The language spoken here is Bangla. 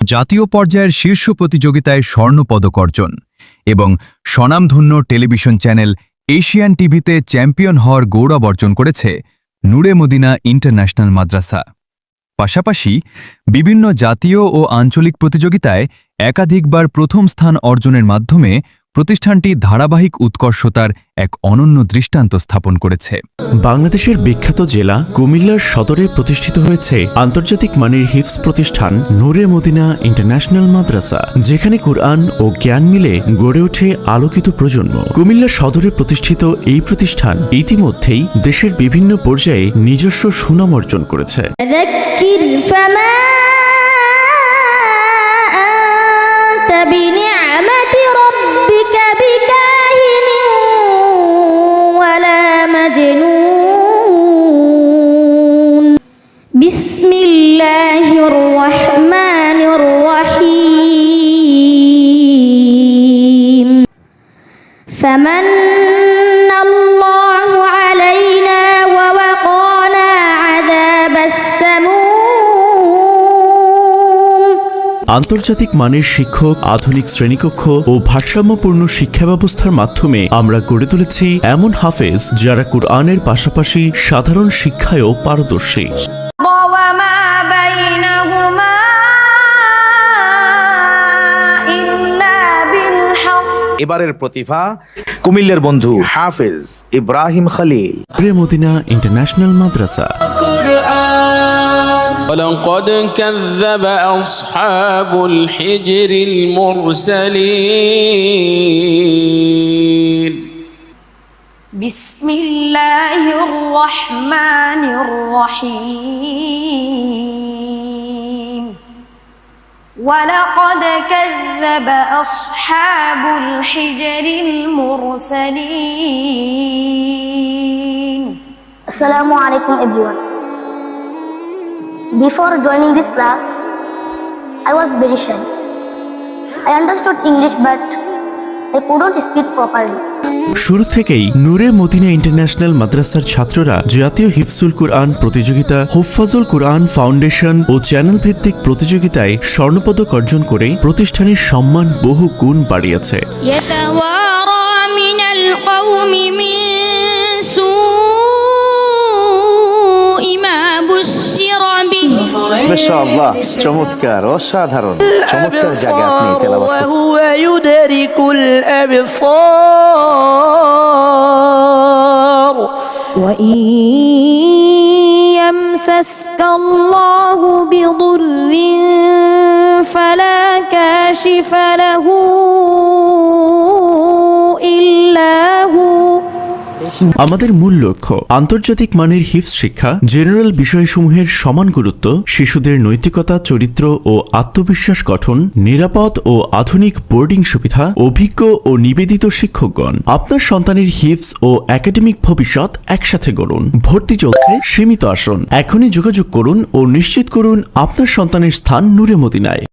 জাতীয় পর্যায়ের শীর্ষ প্রতিযোগিতায় স্বর্ণপদক অর্জন এবং স্বনামধন্য টেলিভিশন চ্যানেল এশিয়ান টিভিতে চ্যাম্পিয়ন হওয়ার গৌরব অর্জন করেছে নূরে মদিনা ইন্টারন্যাশনাল মাদ্রাসা। পাশাপাশি বিভিন্ন জাতীয় ও আঞ্চলিক প্রতিযোগিতায় একাধিকবার প্রথম স্থান অর্জনের মাধ্যমে প্রতিষ্ঠানটি ধারাবাহিক উৎকর্ষতার এক অনন্য দৃষ্টান্ত স্থাপন করেছে। বাংলাদেশের বিখ্যাত জেলা কুমিল্লার সদরে প্রতিষ্ঠিত হয়েছে আন্তর্জাতিক মানের হিফজ প্রতিষ্ঠান নূরে মদিনা ইন্টারন্যাশনাল মাদ্রাসা, যেখানে কুরআন ও জ্ঞান মিলে গড়ে ওঠে আলোকিত প্রজন্ম। কুমিল্লা সদরে প্রতিষ্ঠিত এই প্রতিষ্ঠান ইতিমধ্যেই দেশের বিভিন্ন পর্যায়ে নিজস্ব সুনাম অর্জন করেছে। বিসমিল্লাহির রহমানির রহিম। ফামান্নাল্লাহু আলাইনা ওয়া ওয়াকানা আযাবাস সামূম। আন্তর্জাতিক মানের শিক্ষক, আধুনিক শ্রেণীকক্ষ ও ভারসাম্যপূর্ণ শিক্ষা ব্যবস্থার মাধ্যমে আমরা গড়ে তুলেছি এমন হাফেজ যারা কুরআনের পাশাপাশি সাধারণ শিক্ষায়ও পারদর্শী। এবারের প্রতিভা কুমিল্লার বন্ধু হাফেজ ইব্রাহিম খলিল। নূরে Medina international Madrasa. ولقد كذب أصحاب الحجر المرسلين. بسم الله الرحمن الرحيم. ولقد كذب أصحاب الحجر المرسلين. السلام عليكم everyone. Before joining this class, I was very shy. I understood English but I couldn't speak properly. শুরু থেকেই নূরে মদিনা ইন্টারন্যাশনাল মাদ্রাসার ছাত্ররা জাতীয় হিফজুল কুরআন প্রতিযোগিতা, হুফাজুল কুরআন ফাউন্ডেশন ও চ্যানেল ভিত্তিক প্রতিযোগিতায় স্বর্ণপদক অর্জন করে প্রতিষ্ঠানের সম্মান বহু গুণ বাড়িয়েছে। মাশাআল্লাহ, চমৎকার, অসাধারণ, চমৎকার জায়গায় আপনি তেলাওয়াত করছেন। ওয়া ইউদরিকুল আবসার ওয়া ইয়ামসাসকাল্লাহু বিদুররিন ফালা কাশিফা লাহু ইল্লা হু। আমাদের মূল লক্ষ্য আন্তর্জাতিক মানের হিফজ শিক্ষা, জেনারেল বিষয়সমূহের সমান গুরুত্ব, শিশুদের নৈতিকতা, চরিত্র ও আত্মবিশ্বাস গঠন, নিরাপদ ও আধুনিক বোর্ডিং সুবিধা, অভিজ্ঞ ও নিবেদিত শিক্ষকগণ। আপনার সন্তানের হিফজ ও একাডেমিক ভবিষ্যৎ একসাথে গড়ুন। ভর্তি চলছে, সীমিত আসন। এখনই যোগাযোগ করুন ও নিশ্চিত করুন আপনার সন্তানের স্থান নূরে মদিনায়।